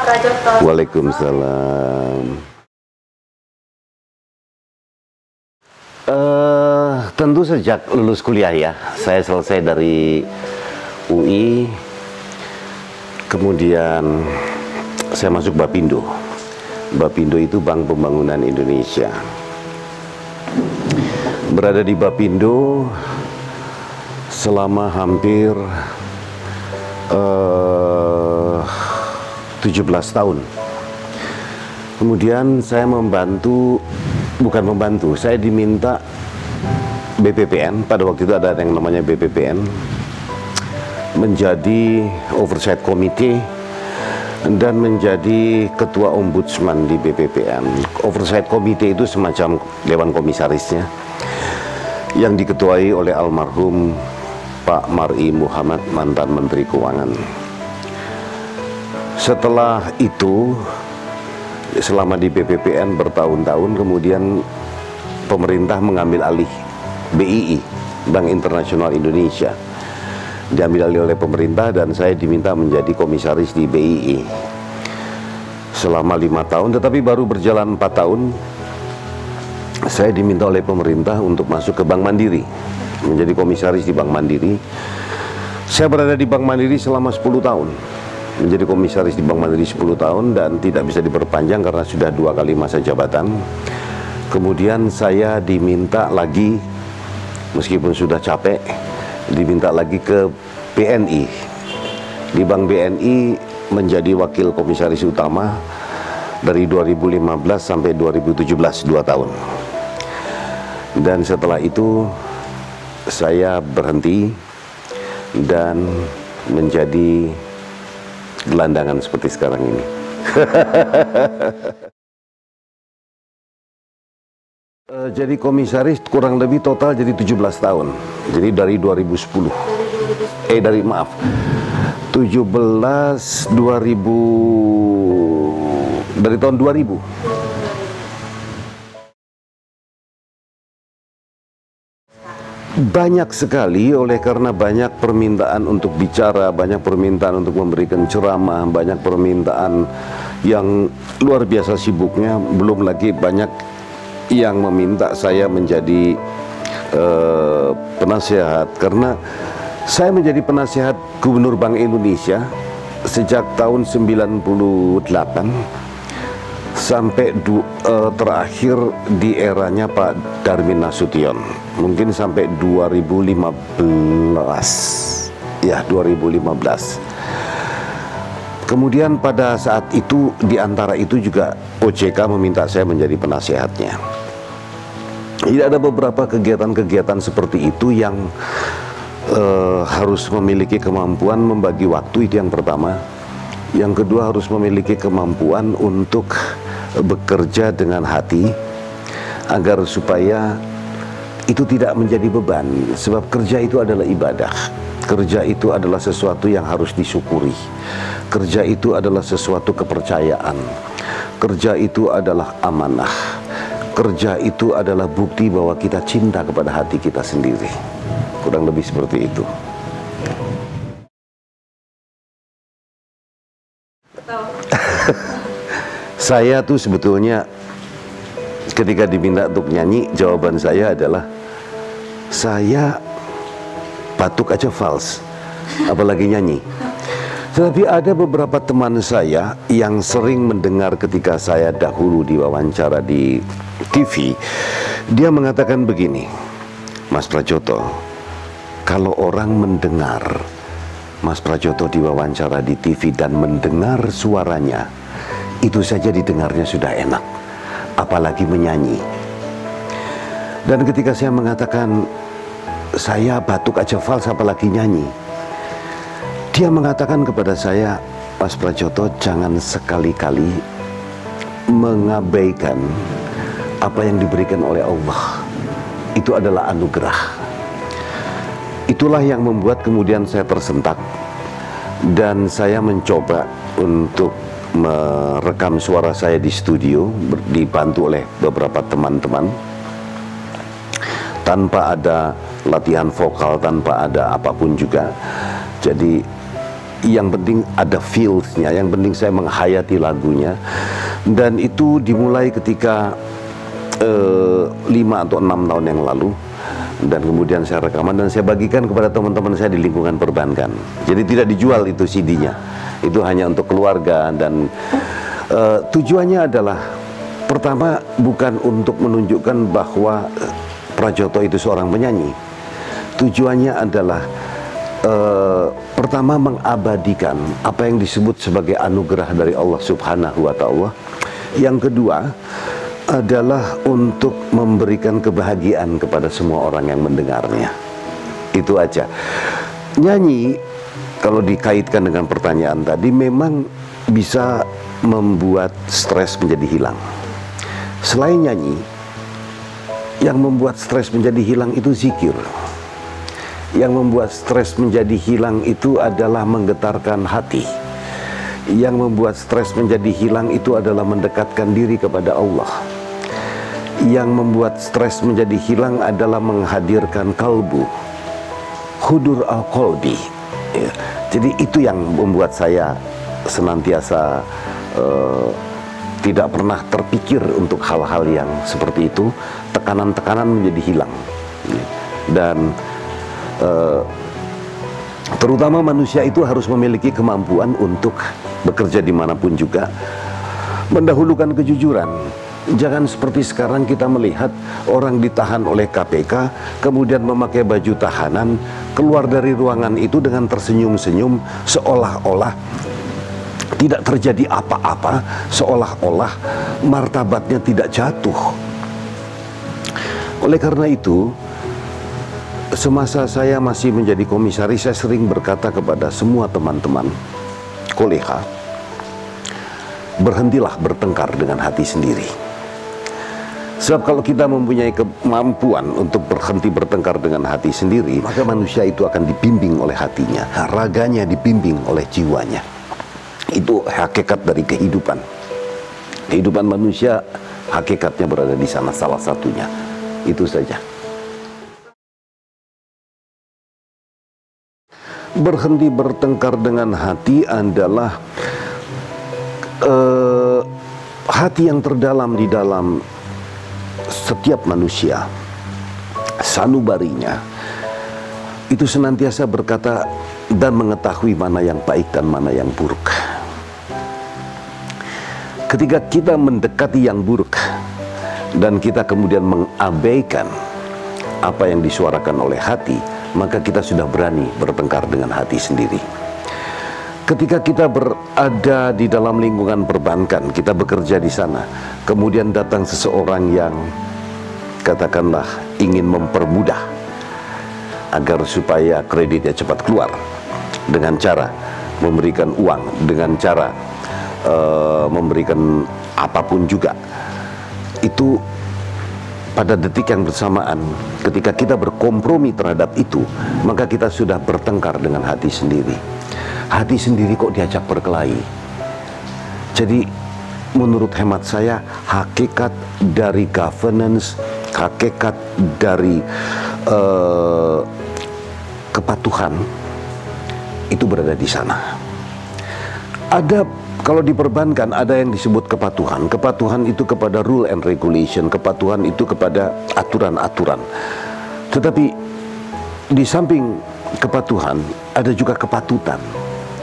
Prajoto. Waalaikumsalam. Tentu sejak lulus kuliah ya, saya selesai dari UI, kemudian saya masuk Bapindo. Bapindo itu Bank Pembangunan Indonesia. Berada di Bapindo selama hampir 17 tahun. Kemudian saya saya diminta BPPN, pada waktu itu ada yang namanya BPPN, menjadi oversight committee dan menjadi ketua ombudsman di BPPN. Oversight committee itu semacam dewan komisarisnya yang diketuai oleh almarhum Pak Mar'i Muhammad, mantan Menteri Keuangan. Setelah itu, selama di BPPN bertahun-tahun, kemudian pemerintah mengambil alih BII, Bank Internasional Indonesia. Diambil alih oleh pemerintah dan saya diminta menjadi komisaris di BII selama 5 tahun, tetapi baru berjalan 4 tahun saya diminta oleh pemerintah untuk masuk ke Bank Mandiri, menjadi komisaris di Bank Mandiri. Saya berada di Bank Mandiri selama 10 tahun, menjadi komisaris di Bank Mandiri 10 tahun dan tidak bisa diperpanjang karena sudah 2 kali masa jabatan. Kemudian saya diminta lagi, meskipun sudah capek, diminta lagi ke BNI. Di Bank BNI menjadi wakil komisaris utama dari 2015 sampai 2017, 2 tahun. Dan setelah itu saya berhenti dan menjadi gelandangan seperti sekarang ini. Jadi komisaris kurang lebih total jadi 17 tahun. Jadi dari 2010. Dari tahun 2000. Banyak sekali, oleh karena banyak permintaan untuk bicara, banyak permintaan untuk memberikan ceramah, banyak permintaan yang luar biasa sibuknya, belum lagi banyak yang meminta saya menjadi penasehat, karena saya menjadi penasehat Gubernur Bank Indonesia sejak tahun 98 sampai terakhir di eranya Pak Darmin Nasution, mungkin sampai 2015 ya, 2015. Kemudian pada saat itu, di antara itu juga OJK meminta saya menjadi penasehatnya. Jadi ada beberapa kegiatan-kegiatan seperti itu yang harus memiliki kemampuan membagi waktu, itu yang pertama. Yang kedua, harus memiliki kemampuan untuk bekerja dengan hati agar supaya itu tidak menjadi beban, sebab kerja itu adalah ibadah. Kerja itu adalah sesuatu yang harus disyukuri. Kerja itu adalah sesuatu kepercayaan. Kerja itu adalah amanah. Kerja itu adalah bukti bahwa kita cinta kepada hati kita sendiri. Kurang lebih seperti itu. Saya tuh sebetulnya ketika diminta untuk nyanyi, jawaban saya adalah saya batuk aja fals, apalagi nyanyi. Tetapi ada beberapa teman saya yang sering mendengar ketika saya dahulu diwawancara di TV, dia mengatakan begini, Mas Prajoto, kalau orang mendengar Mas Prajoto diwawancara di TV dan mendengar suaranya, itu saja didengarnya sudah enak, apalagi menyanyi. Dan ketika saya mengatakan saya batuk aja fals apalagi nyanyi, dia mengatakan kepada saya, Mas Prajoto, jangan sekali-kali mengabaikan apa yang diberikan oleh Allah. Itu adalah anugerah. Itulah yang membuat kemudian saya tersentak dan saya mencoba untuk merekam suara saya di studio, dibantu oleh beberapa teman-teman, tanpa ada latihan vokal, tanpa ada apapun juga. Jadi yang penting ada feels-nya, yang penting saya menghayati lagunya. Dan itu dimulai ketika 5 atau 6 tahun yang lalu. Dan kemudian saya rekaman dan saya bagikan kepada teman-teman saya di lingkungan perbankan. Jadi tidak dijual itu CD-nya, itu hanya untuk keluarga. Dan tujuannya adalah, pertama, bukan untuk menunjukkan bahwa Prajoto itu seorang penyanyi. Tujuannya adalah pertama, mengabadikan apa yang disebut sebagai anugerah dari Allah Subhanahu wa Ta'ala. Yang kedua adalah untuk memberikan kebahagiaan kepada semua orang yang mendengarnya. Itu aja. Nyanyi, kalau dikaitkan dengan pertanyaan tadi, memang bisa membuat stres menjadi hilang. Selain nyanyi, yang membuat stres menjadi hilang itu zikir. Yang membuat stres menjadi hilang itu adalah menggetarkan hati. Yang membuat stres menjadi hilang itu adalah mendekatkan diri kepada Allah. Yang membuat stres menjadi hilang adalah menghadirkan kalbu, hudur al-qalbi. Ya. Jadi itu yang membuat saya senantiasa tidak pernah terpikir untuk hal-hal yang seperti itu. Tekanan-tekanan menjadi hilang. Ya. Dan terutama manusia itu harus memiliki kemampuan untuk bekerja dimanapun juga, mendahulukan kejujuran. Jangan seperti sekarang kita melihat orang ditahan oleh KPK, kemudian memakai baju tahanan, keluar dari ruangan itu dengan tersenyum-senyum, seolah-olah tidak terjadi apa-apa, seolah-olah martabatnya tidak jatuh. Oleh karena itu, semasa saya masih menjadi komisaris, saya sering berkata kepada semua teman-teman kolega, berhentilah bertengkar dengan hati sendiri. Sebab kalau kita mempunyai kemampuan untuk berhenti bertengkar dengan hati sendiri, maka manusia itu akan dibimbing oleh hatinya, raganya dibimbing oleh jiwanya. Itu hakikat dari kehidupan. Kehidupan manusia hakikatnya berada di sana, salah satunya. Itu saja. Berhenti bertengkar dengan hati adalah hati yang terdalam di dalam setiap manusia, sanubarinya itu senantiasa berkata dan mengetahui mana yang baik dan mana yang buruk. Ketika kita mendekati yang buruk dan kita kemudian mengabaikan apa yang disuarakan oleh hati, maka kita sudah berani bertengkar dengan hati sendiri. Ketika kita berada di dalam lingkungan perbankan, kita bekerja di sana, kemudian datang seseorang yang katakanlah ingin mempermudah agar supaya kreditnya cepat keluar dengan cara memberikan uang, dengan cara memberikan apapun juga. Itu pada detik yang bersamaan, ketika kita berkompromi terhadap itu, maka kita sudah bertengkar dengan hati sendiri. Hati sendiri kok diajak berkelahi. Jadi menurut hemat saya, hakikat dari governance, hakikat dari kepatuhan itu berada di sana. Ada, kalau di perbankan ada yang disebut kepatuhan. Kepatuhan itu kepada rule and regulation, kepatuhan itu kepada aturan-aturan. Tetapi di samping kepatuhan ada juga kepatutan.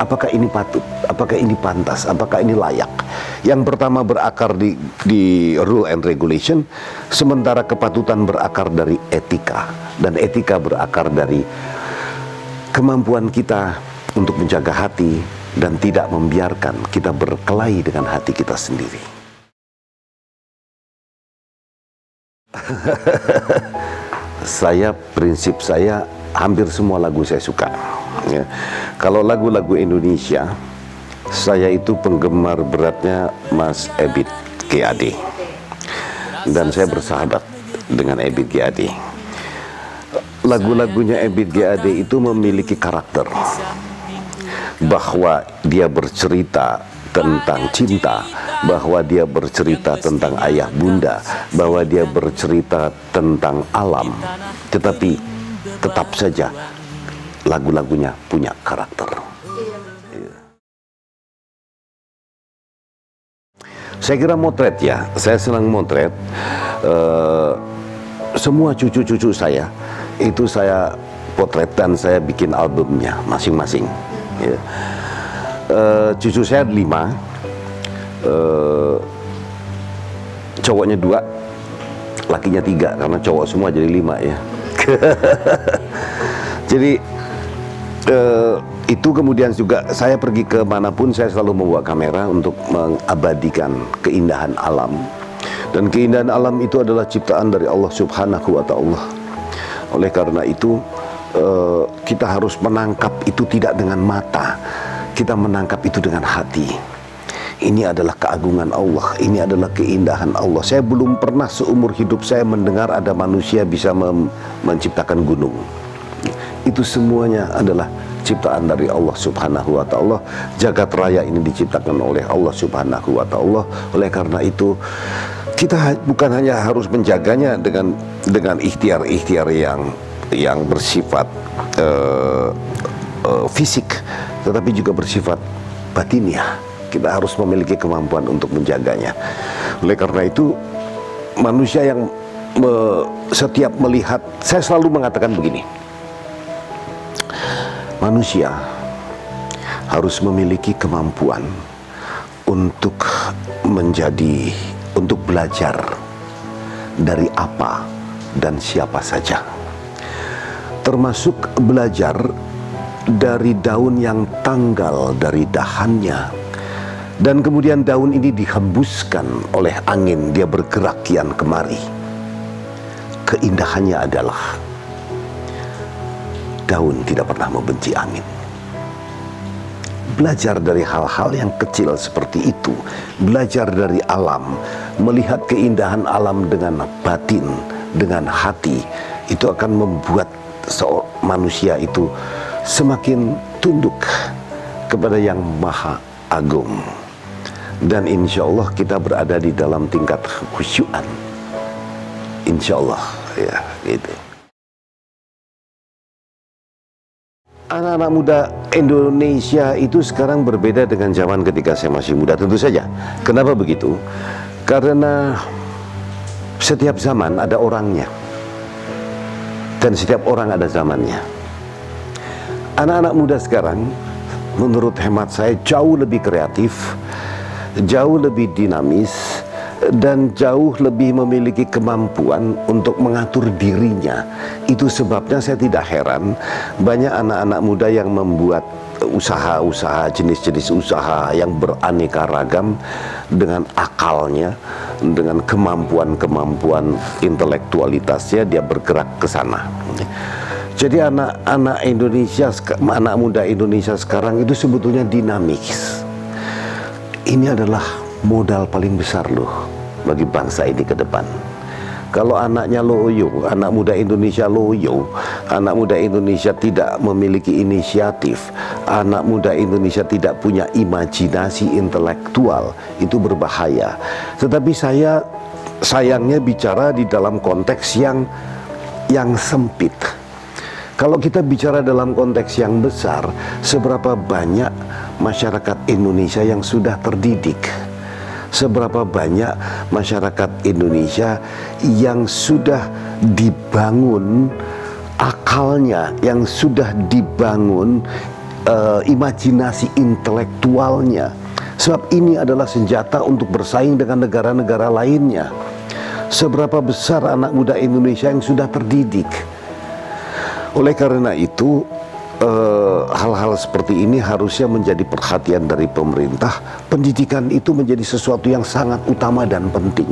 Apakah ini patut? Apakah ini pantas? Apakah ini layak? Yang pertama berakar di rule and regulation, sementara kepatutan berakar dari etika, dan etika berakar dari kemampuan kita untuk menjaga hati dan tidak membiarkan kita berkelahi dengan hati kita sendiri. Prinsip saya, hampir semua lagu saya suka. Ya. Kalau lagu-lagu Indonesia, saya itu penggemar beratnya Mas Ebit GAD, dan saya bersahabat dengan Ebit GAD. Lagu-lagunya Ebit GAD itu memiliki karakter, bahwa dia bercerita tentang cinta, bahwa dia bercerita tentang ayah bunda, bahwa dia bercerita tentang alam, tetapi tetap saja lagu-lagunya punya karakter. Saya kira motret ya, saya senang motret. Semua cucu-cucu saya itu saya potret dan saya bikin albumnya masing-masing. Ya. Cucu saya 5, cowoknya 2, lakinya 3, karena cowok semua jadi 5 ya. Jadi itu kemudian juga saya pergi ke manapun saya selalu membawa kamera untuk mengabadikan keindahan alam. Dan keindahan alam itu adalah ciptaan dari Allah Subhanahu wa Ta'ala. Oleh karena itu kita harus menangkap itu tidak dengan mata, kita menangkap itu dengan hati. Ini adalah keagungan Allah, ini adalah keindahan Allah. Saya belum pernah seumur hidup saya mendengar ada manusia bisa menciptakan gunung. Itu semuanya adalah ciptaan dari Allah Subhanahu wa Ta'ala. Jagat raya ini diciptakan oleh Allah Subhanahu wa Ta'ala. Oleh karena itu kita bukan hanya harus menjaganya dengan ikhtiar-ikhtiar yang bersifat fisik, tetapi juga bersifat batiniah. Kita harus memiliki kemampuan untuk menjaganya. Oleh karena itu manusia yang setiap melihat, saya selalu mengatakan begini, manusia harus memiliki kemampuan untuk belajar dari apa dan siapa saja, termasuk belajar dari daun yang tanggal dari dahannya, dan kemudian daun ini dihembuskan oleh angin, dia bergerak kian kemari. Keindahannya adalah daun tidak pernah membenci angin. Belajar dari hal-hal yang kecil seperti itu, belajar dari alam, melihat keindahan alam dengan batin, dengan hati, itu akan membuat manusia itu semakin tunduk kepada yang maha agung. Dan insya Allah kita berada di dalam tingkat khusyuan, insya Allah ya gitu. Anak-anak muda Indonesia itu sekarang berbeda dengan zaman ketika saya masih muda, tentu saja. Kenapa begitu? Karena setiap zaman ada orangnya, dan setiap orang ada zamannya. Anak-anak muda sekarang menurut hemat saya jauh lebih kreatif, jauh lebih dinamis, dan jauh lebih memiliki kemampuan untuk mengatur dirinya. Itu sebabnya saya tidak heran banyak anak-anak muda yang membuat usaha-usaha, jenis-jenis usaha yang beraneka ragam dengan akalnya, dengan kemampuan-kemampuan intelektualitasnya, dia bergerak ke sana. Jadi anak-anak Indonesia, anak muda Indonesia sekarang itu sebetulnya dinamis. Ini adalah modal paling besar loh bagi bangsa ini ke depan. Kalau anaknya loyo, anak muda Indonesia loyo, anak muda Indonesia tidak memiliki inisiatif, anak muda Indonesia tidak punya imajinasi intelektual, itu berbahaya. Tetapi saya sayangnya bicara di dalam konteks yang sempit. Kalau kita bicara dalam konteks yang besar, seberapa banyak masyarakat Indonesia yang sudah terdidik? Seberapa banyak masyarakat Indonesia yang sudah dibangun akalnya, yang sudah dibangun imajinasi intelektualnya. Sebab ini adalah senjata untuk bersaing dengan negara-negara lainnya. Seberapa besar anak muda Indonesia yang sudah terdidik. Oleh karena itu hal-hal seperti ini harusnya menjadi perhatian dari pemerintah. Pendidikan itu menjadi sesuatu yang sangat utama dan penting.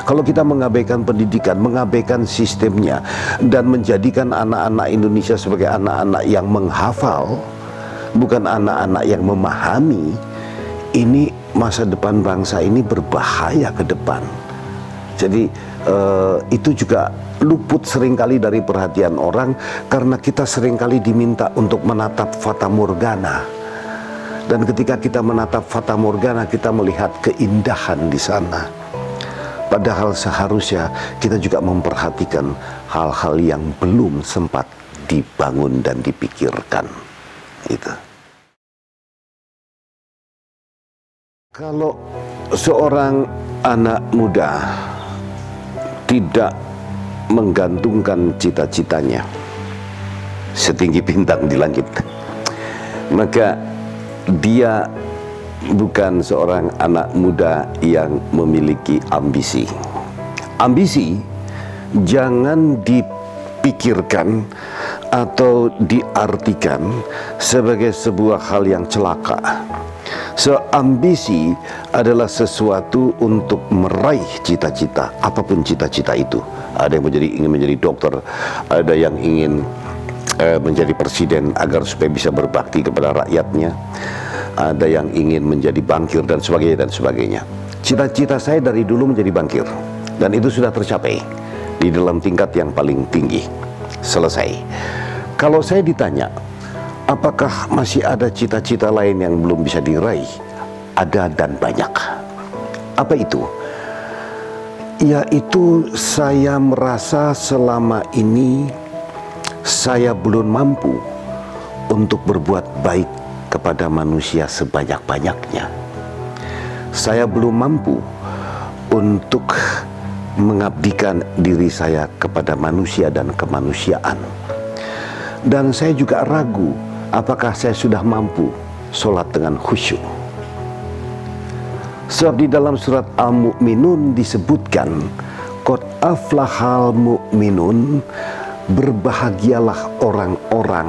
Kalau kita mengabaikan pendidikan, mengabaikan sistemnya, dan menjadikan anak-anak Indonesia sebagai anak-anak yang menghafal, bukan anak-anak yang memahami, ini masa depan bangsa ini berbahaya ke depan. Jadi itu juga luput seringkali dari perhatian orang, karena kita seringkali diminta untuk menatap fata morgana. Dan ketika kita menatap fata morgana, kita melihat keindahan di sana. Padahal seharusnya kita juga memperhatikan hal-hal yang belum sempat dibangun dan dipikirkan. Itu. Kalau seorang anak muda tidak menggantungkan cita-citanya setinggi bintang di langit, maka dia bukan seorang anak muda yang memiliki ambisi. Ambisi jangan dipikirkan atau diartikan sebagai sebuah hal yang celaka. Ambisi adalah sesuatu untuk meraih cita-cita, apapun cita-cita itu. Ada yang ingin menjadi dokter, ada yang ingin menjadi presiden agar supaya bisa berbakti kepada rakyatnya, ada yang ingin menjadi bankir dan sebagainya dan sebagainya. Cita-cita saya dari dulu menjadi bankir, dan itu sudah tercapai di dalam tingkat yang paling tinggi. Selesai. Kalau saya ditanya, apakah masih ada cita-cita lain yang belum bisa diraih? Ada dan banyak. Apa itu? Yaitu saya merasa selama ini saya belum mampu untuk berbuat baik kepada manusia sebanyak-banyaknya. Saya belum mampu untuk mengabdikan diri saya kepada manusia dan kemanusiaan. Dan saya juga ragu apakah saya sudah mampu sholat dengan khusyuk. Sebab di dalam surat Al-Mu'minun disebutkan, qad aflahal mu'minun, berbahagialah orang-orang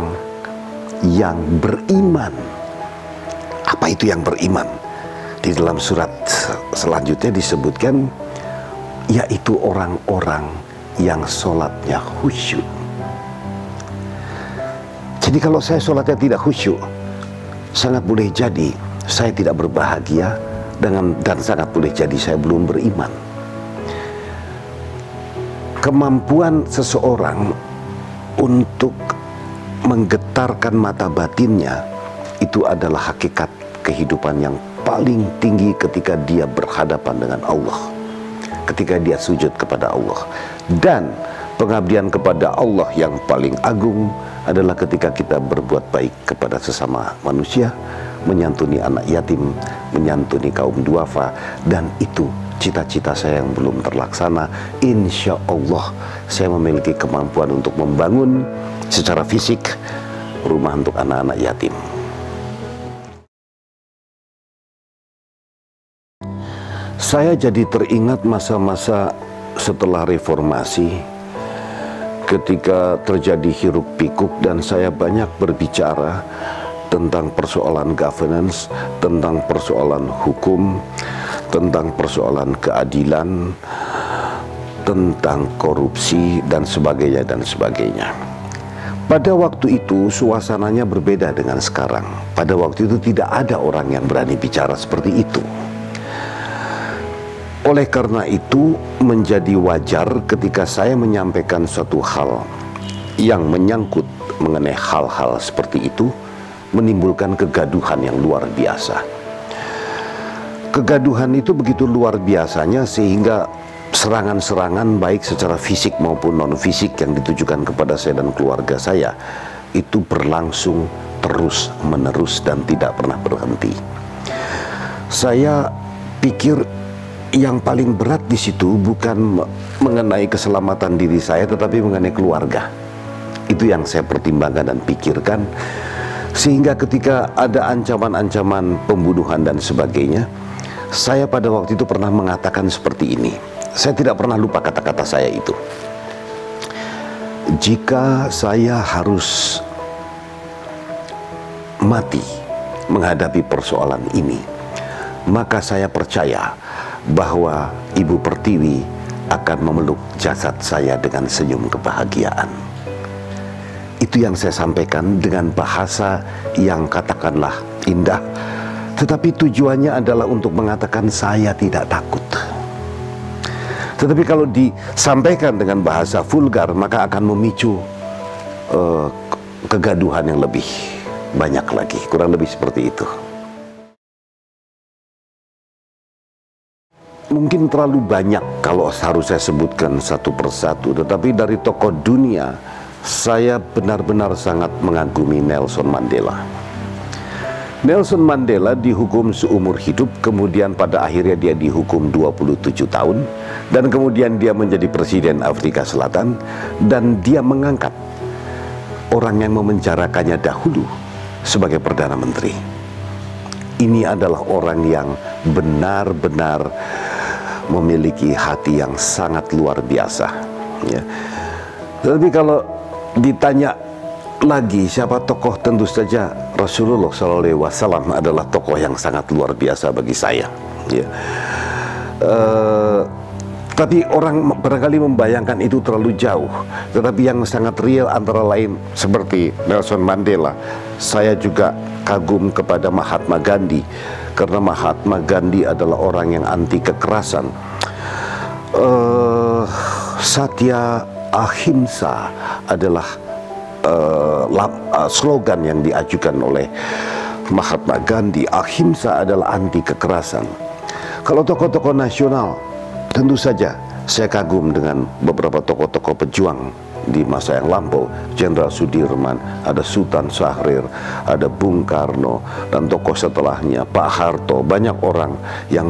yang beriman. Apa itu yang beriman? Di dalam surat selanjutnya disebutkan, yaitu orang-orang yang sholatnya khusyuk. Jadi kalau saya sholatnya tidak khusyuk, sangat boleh jadi saya tidak berbahagia, dan sangat boleh jadi saya belum beriman. Kemampuan seseorang untuk menggetarkan mata batinnya itu adalah hakikat kehidupan yang paling tinggi ketika dia berhadapan dengan Allah, ketika dia sujud kepada Allah. Dan pengabdian kepada Allah yang paling agung adalah ketika kita berbuat baik kepada sesama manusia, menyantuni anak yatim, menyantuni kaum duafa. Dan itu cita-cita saya yang belum terlaksana. Insya Allah saya memiliki kemampuan untuk membangun secara fisik rumah untuk anak-anak yatim. Saya jadi teringat masa-masa setelah reformasi, ketika terjadi hiruk pikuk dan saya banyak berbicara tentang persoalan governance, tentang persoalan hukum, tentang persoalan keadilan, tentang korupsi dan sebagainya dan sebagainya. Pada waktu itu suasananya berbeda dengan sekarang. Pada waktu itu tidak ada orang yang berani bicara seperti itu. Oleh karena itu menjadi wajar ketika saya menyampaikan suatu hal yang menyangkut mengenai hal-hal seperti itu, menimbulkan kegaduhan yang luar biasa. Kegaduhan itu begitu luar biasanya sehingga serangan-serangan baik secara fisik maupun non-fisik yang ditujukan kepada saya dan keluarga saya itu berlangsung terus-menerus dan tidak pernah berhenti. Saya pikir yang paling berat di situ bukan mengenai keselamatan diri saya, tetapi mengenai keluarga. Itu yang saya pertimbangkan dan pikirkan, sehingga ketika ada ancaman-ancaman pembunuhan dan sebagainya, saya pada waktu itu pernah mengatakan seperti ini. Saya tidak pernah lupa kata-kata saya itu. Jika saya harus mati menghadapi persoalan ini, maka saya percaya bahwa Ibu Pertiwi akan memeluk jasad saya dengan senyum kebahagiaan. Itu yang saya sampaikan dengan bahasa yang katakanlah indah, tetapi tujuannya adalah untuk mengatakan saya tidak takut. Tetapi kalau disampaikan dengan bahasa vulgar, maka akan memicu kegaduhan yang lebih banyak lagi. Kurang lebih seperti itu. Mungkin terlalu banyak kalau harus saya sebutkan satu persatu, tetapi dari tokoh dunia saya benar-benar sangat mengagumi Nelson Mandela. Nelson Mandela dihukum seumur hidup, kemudian pada akhirnya dia dihukum 27 tahun, dan kemudian dia menjadi presiden Afrika Selatan, dan dia mengangkat orang yang memenjarakannya dahulu sebagai Perdana Menteri. Ini adalah orang yang benar-benar memiliki hati yang sangat luar biasa, ya. Tapi kalau ditanya lagi siapa tokoh, tentu saja Rasulullah SAW adalah tokoh yang sangat luar biasa bagi saya, ya. Tapi orang barangkali membayangkan itu terlalu jauh. Tetapi yang sangat real antara lain seperti Nelson Mandela. Saya juga kagum kepada Mahatma Gandhi, karena Mahatma Gandhi adalah orang yang anti kekerasan. Satya Ahimsa adalah slogan yang diajukan oleh Mahatma Gandhi. Ahimsa adalah anti kekerasan. Kalau tokoh-tokoh nasional, tentu saja saya kagum dengan beberapa tokoh-tokoh pejuang di masa yang lampau. Jenderal Sudirman, ada Sultan Syahrir, ada Bung Karno, dan tokoh setelahnya Pak Harto. Banyak orang yang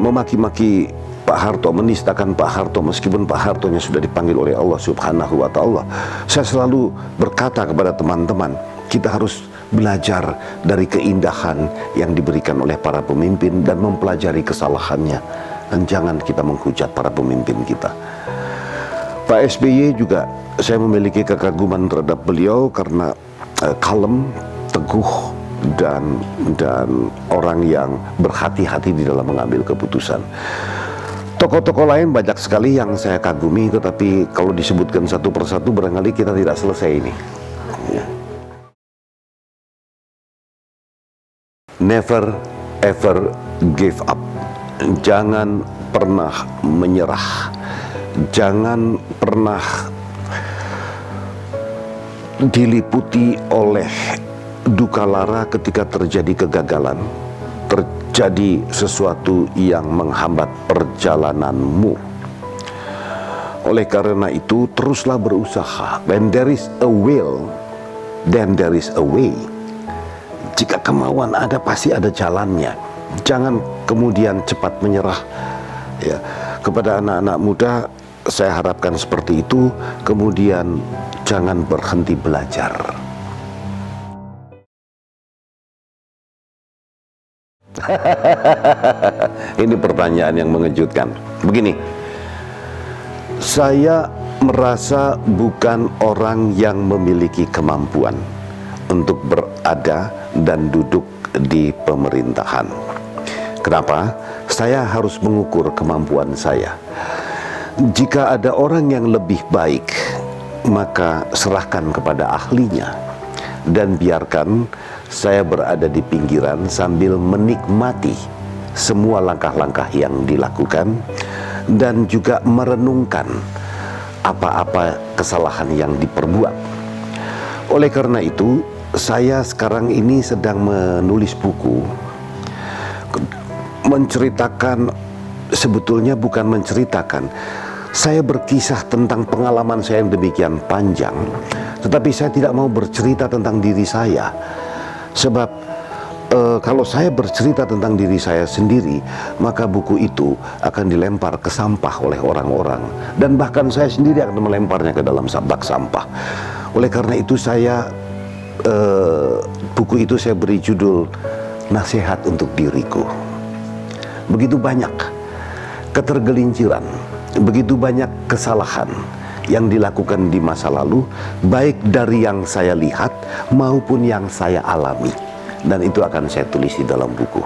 memaki-maki Pak Harto, menistakan Pak Harto, meskipun Pak Hartonya sudah dipanggil oleh Allah Subhanahu wa Ta'ala. Saya selalu berkata kepada teman-teman, kita harus belajar dari keindahan yang diberikan oleh para pemimpin dan mempelajari kesalahannya, dan jangan kita menghujat para pemimpin kita. Pak SBY juga saya memiliki kekaguman terhadap beliau karena kalem, teguh, dan orang yang berhati-hati di dalam mengambil keputusan. Tokoh-tokoh lain banyak sekali yang saya kagumi, tetapi kalau disebutkan satu persatu barangkali kita tidak selesai ini, ya. Never ever give up. Jangan pernah menyerah. Jangan pernah diliputi oleh duka lara ketika terjadi kegagalan, terjadi sesuatu yang menghambat perjalananmu. Oleh karena itu, teruslah berusaha. When there is a will, then there is a way. Jika kemauan ada, pasti ada jalannya. Jangan kemudian cepat menyerah, ya. Kepada anak-anak muda saya harapkan seperti itu. Kemudian jangan berhenti belajar. Ini pertanyaan yang mengejutkan. Begini, saya merasa bukan orang yang memiliki kemampuan untuk berada dan duduk di pemerintahan. Kenapa? Saya harus mengukur kemampuan saya. Jika ada orang yang lebih baik, maka serahkan kepada ahlinya, dan biarkan saya berada di pinggiran sambil menikmati semua langkah-langkah yang dilakukan, dan juga merenungkan apa-apa kesalahan yang diperbuat. Oleh karena itu, saya sekarang ini sedang menulis buku, menceritakan, sebetulnya bukan menceritakan, saya berkisah tentang pengalaman saya yang demikian panjang, tetapi saya tidak mau bercerita tentang diri saya. Sebab kalau saya bercerita tentang diri saya sendiri, maka buku itu akan dilempar ke sampah oleh orang-orang, dan bahkan saya sendiri akan melemparnya ke dalam bak sampah. Oleh karena itu buku itu saya beri judul Nasihat untuk Diriku. Begitu banyak ketergelinciran, begitu banyak kesalahan yang dilakukan di masa lalu, baik dari yang saya lihat maupun yang saya alami, dan itu akan saya tulis di dalam buku.